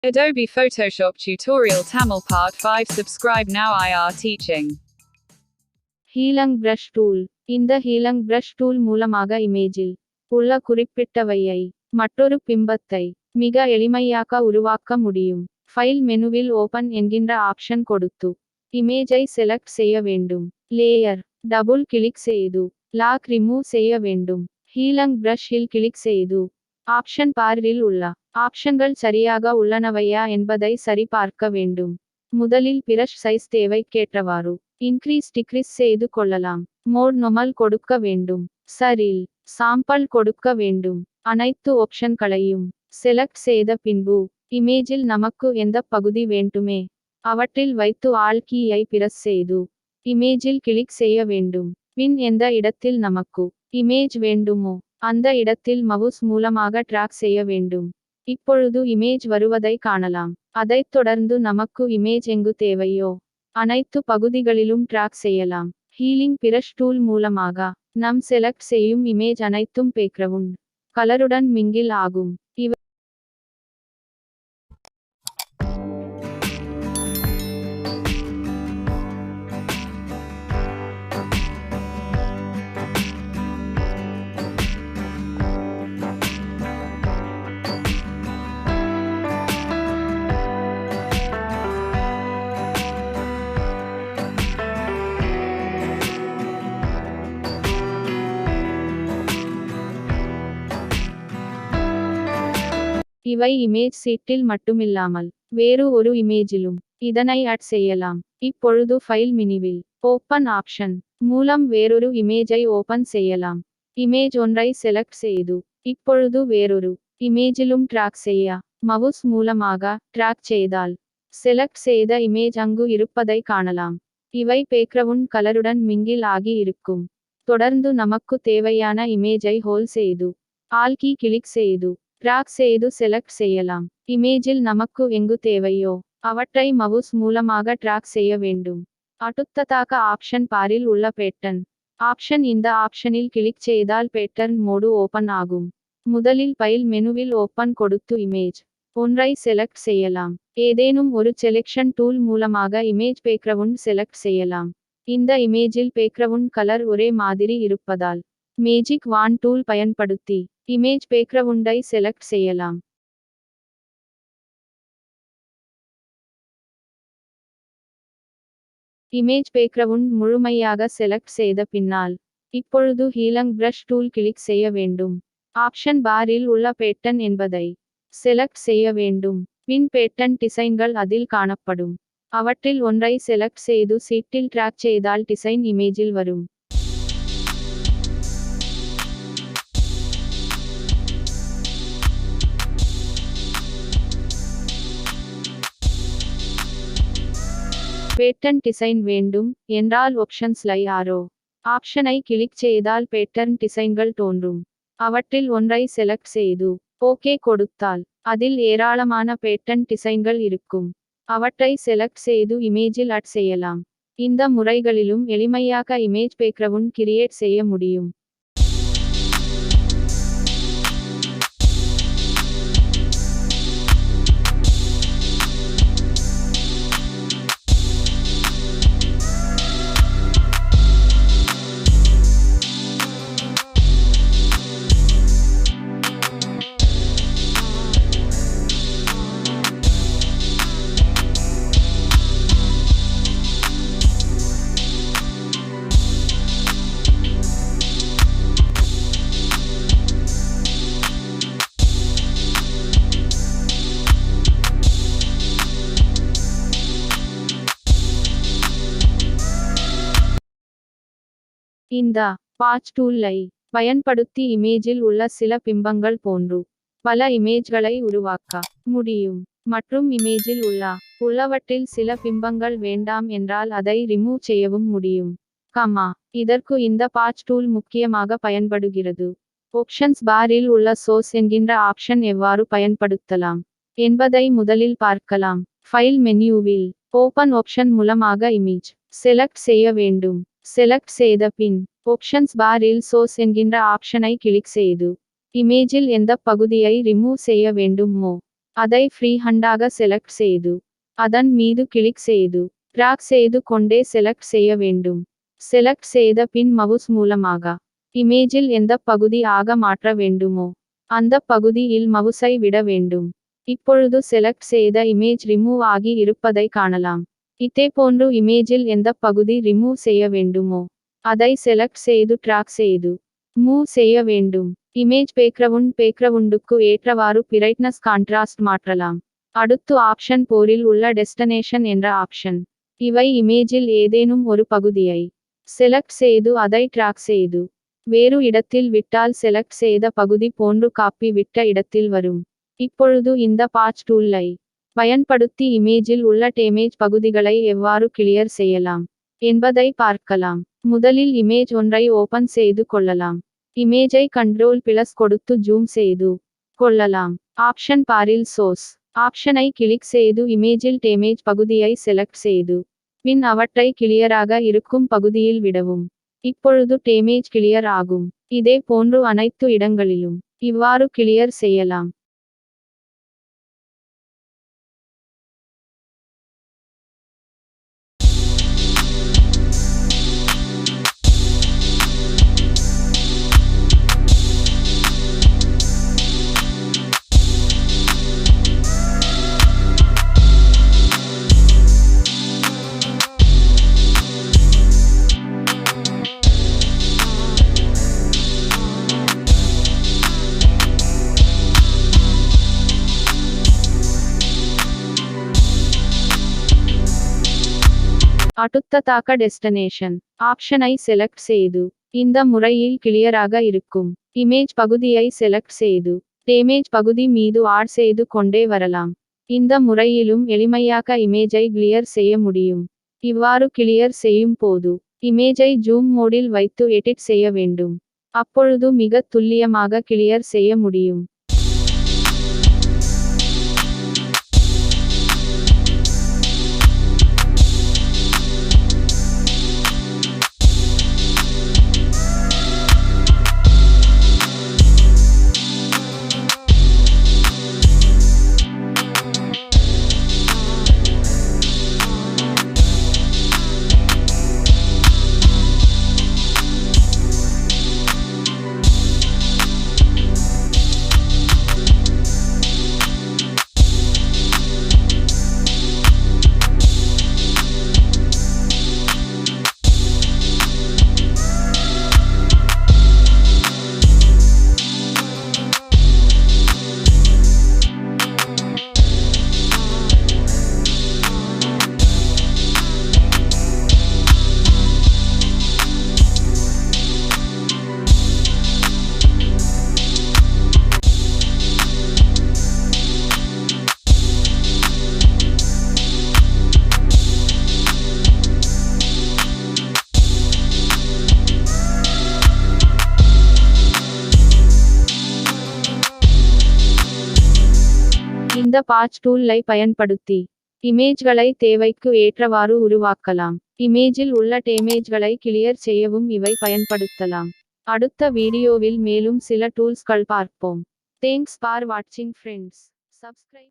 Adobe Photoshop Tutorial Tamil Part 5 Subscribe now IR Teaching. Healing brush tool. இந்த healing brush tool மூலமாக இமேஜில் உள்ள குறிப்பிட்டவையை மற்றொரு பிம்பத்தை மிக எளிமையாக உருவாக்க முடியும். ஃபைல் மெனுவில் ஓபன் என்கின்ற ஆப்ஷன் கொடுத்து இமேஜை செலக்ட் செய்ய வேண்டும். லேயர் டபுள் கிளிக் செய்து லாக் ரிமூவ் செய்ய வேண்டும். ஹீலங் பிரஷில் கிளிக் செய்து ஆப்ஷன் பாரில் உள்ள ஆப்ஷன்கள் சரியாக உள்ளனவையா என்பதை சரிபார்க்க வேண்டும். முதலில் பிரஷ் சைஸ் தேவைக்கேற்றவாறு இன்க்ரீஸ் டிக்ரீஸ் செய்து கொள்ளலாம். மோட் நொமல் கொடுக்க வேண்டும். சரில் சாம்பல் கொடுக்க வேண்டும். அனைத்து ஆப்ஷன்களையும் செலக்ட் செய்த பின்பு இமேஜில் நமக்கு எந்த பகுதி வேண்டுமே அவற்றில் வைத்து ஆல் கீயை பிரஸ் செய்து இமேஜில் கிளிக் செய்ய வேண்டும். பின் எந்த இடத்தில் நமக்கு இமேஜ் வேண்டுமோ அந்த இடத்தில் மவுஸ் மூலமாக டிராக் செய்ய வேண்டும். இப்பொழுது இமேஜ் வருவதை காணலாம். அதைத் தொடர்ந்து நமக்கு இமேஜ் எங்கு தேவையோ அனைத்து பகுதிகளிலும் டிராக் செய்யலாம். ஹீலிங் பிரஷ் டூல் மூலமாக நம் செலக்ட் செய்யும் இமேஜ் அனைத்தும் பேக்ரவுண்ட் கலருடன் மிங்கில் ஆகும். இவை இமேஜ் சீட்டில் மட்டுமில்லாமல் வேறு ஒரு இமேஜிலும் இதனை ஆட் செய்யலாம். இப்பொழுது ஃபைல் மெனுவில் ஓப்பன் ஆப்ஷன் மூலம் வேறொரு இமேஜை ஓபன் செய்யலாம். இமேஜ் ஒன்றை செலக்ட் செய்து இப்பொழுது வேறொரு இமேஜிலும் டிராக் செய்ய மவுஸ் மூலமாக டிராக் செய்தால் செலக்ட் செய்த இமேஜ் அங்கு இருப்பதை காணலாம். இவை பேக்ரவுண்ட் கலருடன் மிங்கில் ஆகி இருக்கும். தொடர்ந்து நமக்கு தேவையான இமேஜை ஹோல்ட் செய்து ஆல் கீ கிளிக் செய்து டிராக் செய்து செலக்ட் செய்யலாம். இமேஜில் நமக்கு எங்கு தேவையோ அவற்றை மவுஸ் மூலமாக டிராக் செய்ய வேண்டும். அடுத்ததாக ஆப்ஷன் பாரில் உள்ள பேட்டர்ன் ஆப்ஷன். இந்த ஆப்ஷனில் கிளிக் செய்தால் பேட்டர்ன் மோடு ஓபன் ஆகும். முதலில் ஃபைல் மெனுவில் ஓப்பன் கொடுத்து இமேஜ் ஒன்றை செலக்ட் செய்யலாம். ஏதேனும் ஒரு செலெக்ஷன் டூல் மூலமாக இமேஜ் பேக்ரவுண்ட் செலக்ட் செய்யலாம். இந்த இமேஜில் பேக்ரவுண்ட் கலர் ஒரே மாதிரி இருப்பதால் மேஜிக் வான் டூல் பயன்படுத்தி இமேஜ் பேக்ரவுண்டை செலக்ட் செய்யலாம். இமேஜ் பேக்ரவுண்ட் முழுமையாக செலக்ட் செய்த பின்னால் இப்பொழுது ஹீலங் பிரஷ் டூல் கிளிக் செய்ய வேண்டும். ஆப்ஷன் பாரில் உள்ள பேட்டர்ன் என்பதை செலக்ட் செய்ய வேண்டும். பின் பேட்டர்ன் டிசைன்கள் அதில் காணப்படும். அவற்றில் ஒன்றை செலக்ட் செய்து சீட்டில் டிராக் செய்தால் டிசைன் இமேஜில் வரும். பேட்டர்ன் டிசைன் வேண்டும் என்றால் ஆப்ஷன்ஸ்லை ஆரோ ஆப்ஷனை கிளிக் செய்தால் பேட்டர்ன் டிசைன்கள் தோன்றும். அவற்றில் ஒன்றை செலக்ட் செய்து ஓகே கொடுத்தால் அதில் ஏராளமான பேட்டர்ன் டிசைன்கள் இருக்கும். அவற்றை செலக்ட் செய்து இமேஜில் ஆட் செய்யலாம். இந்த முறைகளிலும் எளிமையாக இமேஜ் பேக்ரவுண்ட் கிரியேட் செய்ய முடியும். இந்த பாட்ச் டூலை பயன்படுத்தி இமேஜில் உள்ள சில பிம்பங்கள் போன்று பல இமேஜ்களை உருவாக்க முடியும். மற்றும் இமேஜில் உள்ளவற்றில் சில பிம்பங்கள் வேண்டாம் என்றால் அதை ரிமூவ் செய்யவும் முடியும். இதற்கு இந்த பாட்ச் டூல் முக்கியமாக பயன்படுகிறது. ஆப்ஷன்ஸ் பாரில் உள்ள சோர்ஸ் என்கின்ற ஆப்ஷன் எவ்வாறு பயன்படுத்தலாம் என்பதை முதலில் பார்க்கலாம். ஃபைல் மெனுவில் ஓபன் ஆப்ஷன் மூலமாக இமேஜ் செலக்ட் செய்ய வேண்டும். செலக்ட் செய்த பின் ஆப்ஷன்ஸ் பாரில் சோர்ஸ் என்கின்ற ஆப்ஷனை கிளிக் செய்து இமேஜில் எந்த பகுதியை ரிமூவ் செய்ய வேண்டுமோ அதை ஃப்ரீ ஹண்டாக செலக்ட் செய்து அதன் மீது கிளிக் செய்து டிராக் செய்து கொண்டே செலக்ட் செய்ய வேண்டும். செலக்ட் செய்த பின் மவுஸ் மூலமாக இமேஜில் எந்த பகுதி ஆக மாற்ற வேண்டுமோ அந்த பகுதியில் மவுஸை விட வேண்டும். இப்பொழுது செலக்ட் செய்த இமேஜ் ரிமூவ் ஆகி இருப்பதை காணலாம். இதேபோன்று இமேஜில் எந்த பகுதி ரிமூவ் செய்ய வேண்டுமோ அதை செலக்ட் செய்து டிராக் செய்து மூவ் செய்ய வேண்டும். இமேஜ் பேக்ரவுண்டுக்கு ஏற்றவாறு பிரைட்னஸ் கான்ட்ராஸ்ட் மாற்றலாம். அடுத்து ஆப்ஷன் போரில் உள்ள டெஸ்டினேஷன் என்ற ஆப்ஷன். இவை இமேஜில் ஏதேனும் ஒரு பகுதியை செலக்ட் செய்து அதை டிராக் செய்து வேறு இடத்தில் விட்டால் செலக்ட் செய்த பகுதி போன்று காப்பி விட்ட இடத்தில் வரும். இப்பொழுது இந்த பாட்ச் டூலை பயன்படுத்தி இமேஜில் உள்ள டேமேஜ் பகுதிகளை எவ்வாறு கிளியர் செய்யலாம் என்பதை பார்க்கலாம். முதலில் இமேஜ் ஒன்றை ஓபன் செய்து கொள்ளலாம். இமேஜை Ctrl+ கொடுத்து ஜூம் செய்து கொள்ளலாம். ஆப்ஷன் பாரில் சோர்ஸ் ஆப்ஷனை கிளிக் செய்து இமேஜில் டேமேஜ் பகுதியை செலக்ட் செய்து பின் அவற்றை கிளியராக இருக்கும் பகுதியில் விடவும். இப்பொழுது டேமேஜ் கிளியர் ஆகும். இதே போன்று அனைத்து இடங்களிலும் இவ்வாறு கிளியர் செய்யலாம். அடுத்ததாக டெஸ்டினேஷன் ஆப்ஷனை செலக்ட் செய்து இந்த முறையில் கிளியராக இருக்கும் இமேஜ் பகுதியை செலக்ட் செய்து டேமேஜ் பகுதி மீது ஆட் செய்து கொண்டே வரலாம். இந்த முறையிலும் எளிமையாக இமேஜை கிளியர் செய்ய முடியும். இவ்வாறு கிளியர் செய்யும் போது இமேஜை ஜூம் மோடில் வைத்து எடிட் செய்ய வேண்டும். அப்பொழுது மிக துல்லியமாக கிளியர் செய்ய முடியும். இந்த பாட்ச் டூலை பயன்படுத்தி இமேஜ்களை தேவைக்கு ஏற்றவாறு உருவாக்கலாம். இமேஜில் உள்ள டேமேஜ்களை கிளியர் செய்யவும் இவை பயன்படுத்தலாம். அடுத்த வீடியோவில் மேலும் சில டூல்ஸ்கள் பார்ப்போம். தேங்க்ஸ் ஃபார் வாட்சிங் ஃப்ரெண்ட்ஸ். சப்ஸ்கிரைப்